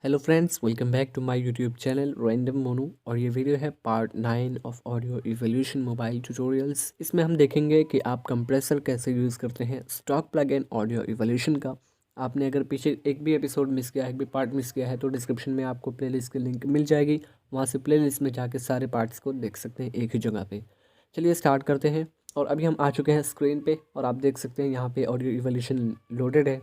Hello friends, welcome back to my YouTube channel random Monu. और ये वीडियो है part 9 of audio evolution mobile tutorials. इसमें हम देखेंगे कि आप कंप्रेसर कैसे यूज़ करते हैं stock plug in audio evolution का। आपने अगर पीछे एक भी एपिसोड मिस किया है, एक भी पार्ट मिस किया है, तो डिस्क्रिप्शन में आपको प्लेलिस्ट की लिंक मिल जाएगी। वहाँ से प्लेलिस्ट में जाके सारे पार्ट्स को देख सकते हैं एक ही जगह पर। चलिए स्टार्ट करते हैं। और अभी हम आ चुके हैं स्क्रीन पर और आप देख सकते हैं यहाँ पर ऑडियो इवोल्यूशन लोडेड है।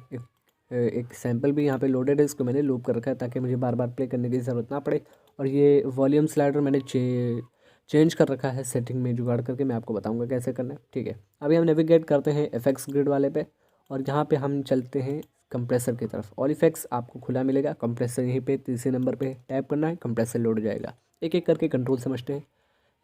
एक सैम्पल भी यहाँ पे लोडेड है, इसको मैंने लूप कर रखा है ताकि मुझे बार बार प्ले करने की ज़रूरत ना पड़े। और ये वॉल्यूम स्लाइडर मैंने चेंज कर रखा है सेटिंग में जुगाड़ करके। मैं आपको बताऊंगा कैसे करना है, ठीक है। अभी हम नेविगेट करते हैं एफएक्स ग्रिड वाले पे और यहाँ पे हम चलते हैं कंप्रेसर की तरफ। ऑल इफेक्ट्स आपको खुला मिलेगा, कंप्रेसर यहीं पे तीसरे नंबर पे टैप करना है, कंप्रेसर लोड हो जाएगा। एक एक करके कंट्रोल समझते हैं।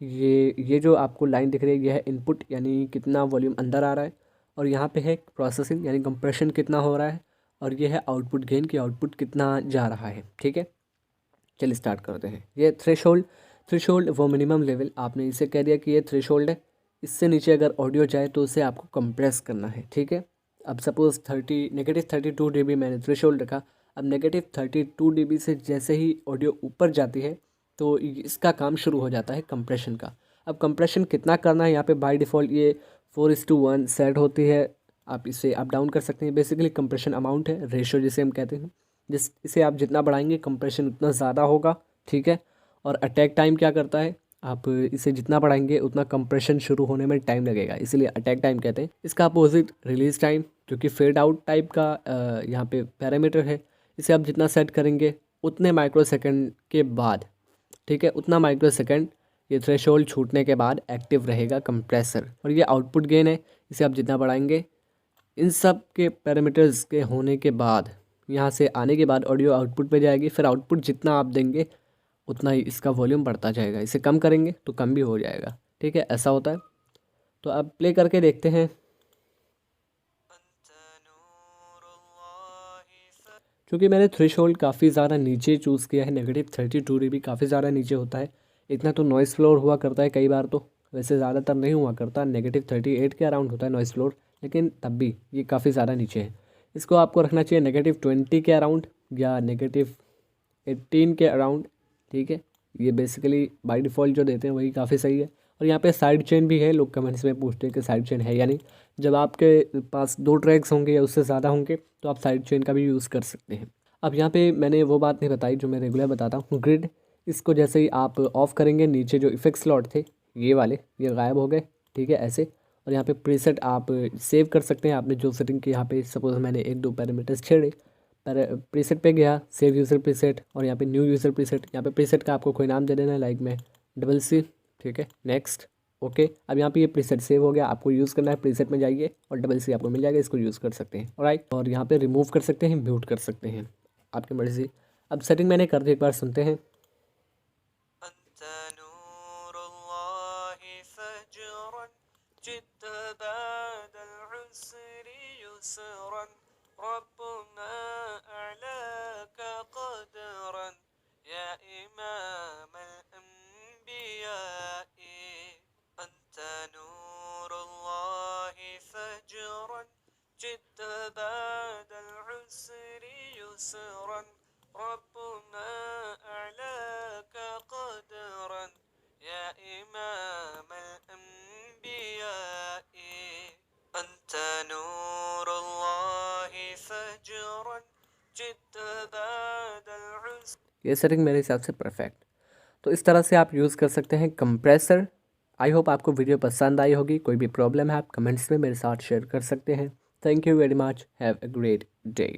ये जो आपको लाइन दिख रही है, ये है इनपुट यानी कितना वॉल्यूम अंदर आ रहा है, और यहाँ पे है प्रोसेसिंग यानी कंप्रेशन कितना हो रहा है, और ये है आउटपुट गेन की आउटपुट कितना जा रहा है, ठीक है। चलिए स्टार्ट करते हैं। ये थ्रेशोल्ड वो मिनिमम लेवल, आपने इसे कह दिया कि ये थ्रेशोल्ड है। इससे नीचे अगर ऑडियो जाए तो उसे आपको कंप्रेस करना है, ठीक है। अब सपोज़ -32 dB मैंने थ्रेशोल्ड रखा। अब -32 dB से जैसे ही ऑडियो ऊपर जाती है तो इसका काम शुरू हो जाता है कंप्रेशन का। अब कंप्रेशन कितना करना है, यहाँ पे बाय डिफ़ॉल्ट ये 4:1 सेट होती है। आप इसे अप डाउन कर सकते हैं। बेसिकली कंप्रेशन अमाउंट है, रेशो जिसे हम कहते हैं। इसे आप जितना बढ़ाएंगे कंप्रेशन उतना ज़्यादा होगा, ठीक है। और अटैक टाइम क्या करता है, आप इसे जितना बढ़ाएंगे उतना कंप्रेशन शुरू होने में टाइम लगेगा, इसीलिए अटैक टाइम कहते हैं। इसका अपोजिट रिलीज टाइम, जो कि फेड आउट टाइप का यहाँ पे पैरामीटर है। इसे आप जितना सेट करेंगे उतने माइक्रो सेकेंड के बाद, ठीक है, उतना माइक्रो सेकेंड ये थ्रेशोल्ड छूटने के बाद एक्टिव रहेगा कंप्रेसर। और ये आउटपुट गेन है, इसे आप जितना बढ़ाएंगे, इन सब के पैरामीटर्स के होने के बाद यहाँ से आने के बाद ऑडियो आउटपुट पे जाएगी। फिर आउटपुट जितना आप देंगे उतना ही इसका वॉल्यूम बढ़ता जाएगा। इसे कम करेंगे तो कम भी हो जाएगा, ठीक है, ऐसा होता है। तो अब प्ले करके देखते हैं। क्योंकि मैंने थ्रेशोल्ड काफ़ी ज़्यादा नीचे चूज़ किया है, -32 dB काफ़ी ज़्यादा नीचे होता है। इतना तो नॉइस फ्लोर हुआ करता है कई बार, तो वैसे ज़्यादातर नहीं हुआ करता, -38 के अराउंड होता है नॉइस फ्लोर, लेकिन तब भी ये काफ़ी ज़्यादा नीचे है। इसको आपको रखना चाहिए -20 के अराउंड या -18 के अराउंड, ठीक है। ये बेसिकली बाय डिफ़ॉल्ट जो देते हैं वही काफ़ी सही है। और यहाँ पे साइड चेन भी है। लोग कमेंट्स में पूछते हैं कि साइड चेन है या नहीं। जब आपके पास 2 ट्रैक्स होंगे या उससे ज़्यादा होंगे तो आप साइड चेन का भी यूज़ कर सकते हैं। अब यहाँ पे मैंने वो बात नहीं बताई जो मैं रेगुलर बताता हूँ, ग्रिड। इसको जैसे ही आप ऑफ़ करेंगे, नीचे जो इफेक्ट स्लॉट थे ये वाले, ये गायब हो गए, ठीक है, ऐसे। और यहाँ पे प्रीसेट आप सेव कर सकते हैं। आपने जो सेटिंग की, यहाँ पे सपोज मैंने 1-2 पैरामीटर्स छेड़े, पर प्रीसेट पे गया, सेव यूज़र प्रीसेट, और यहाँ पे न्यू यूज़र प्रीसेट। यहाँ पे प्रीसेट का आपको कोई नाम दे देना है, लाइक में CC, ठीक है, नेक्स्ट, ओके। अब यहाँ पे ये प्रीसेट सेव हो गया। आपको यूज़ करना है, प्रीसेट में जाइए और CC आपको मिल जाएगा, इसको यूज़ कर सकते हैं, ऑलराइट। और यहाँ पे रिमूव कर सकते हैं, म्यूट कर सकते हैं, आपकी मर्ज़ी। अब सेटिंग मैंने कर दी, एक बार सुनते हैं। ये सेटिंग मेरे हिसाब से परफेक्ट। तो इस तरह से आप यूज़ कर सकते हैं कंप्रेसर। आई होप आपको वीडियो पसंद आई होगी। कोई भी प्रॉब्लम है आप कमेंट्स में मेरे साथ शेयर कर सकते हैं। Thank you very much, have a great day.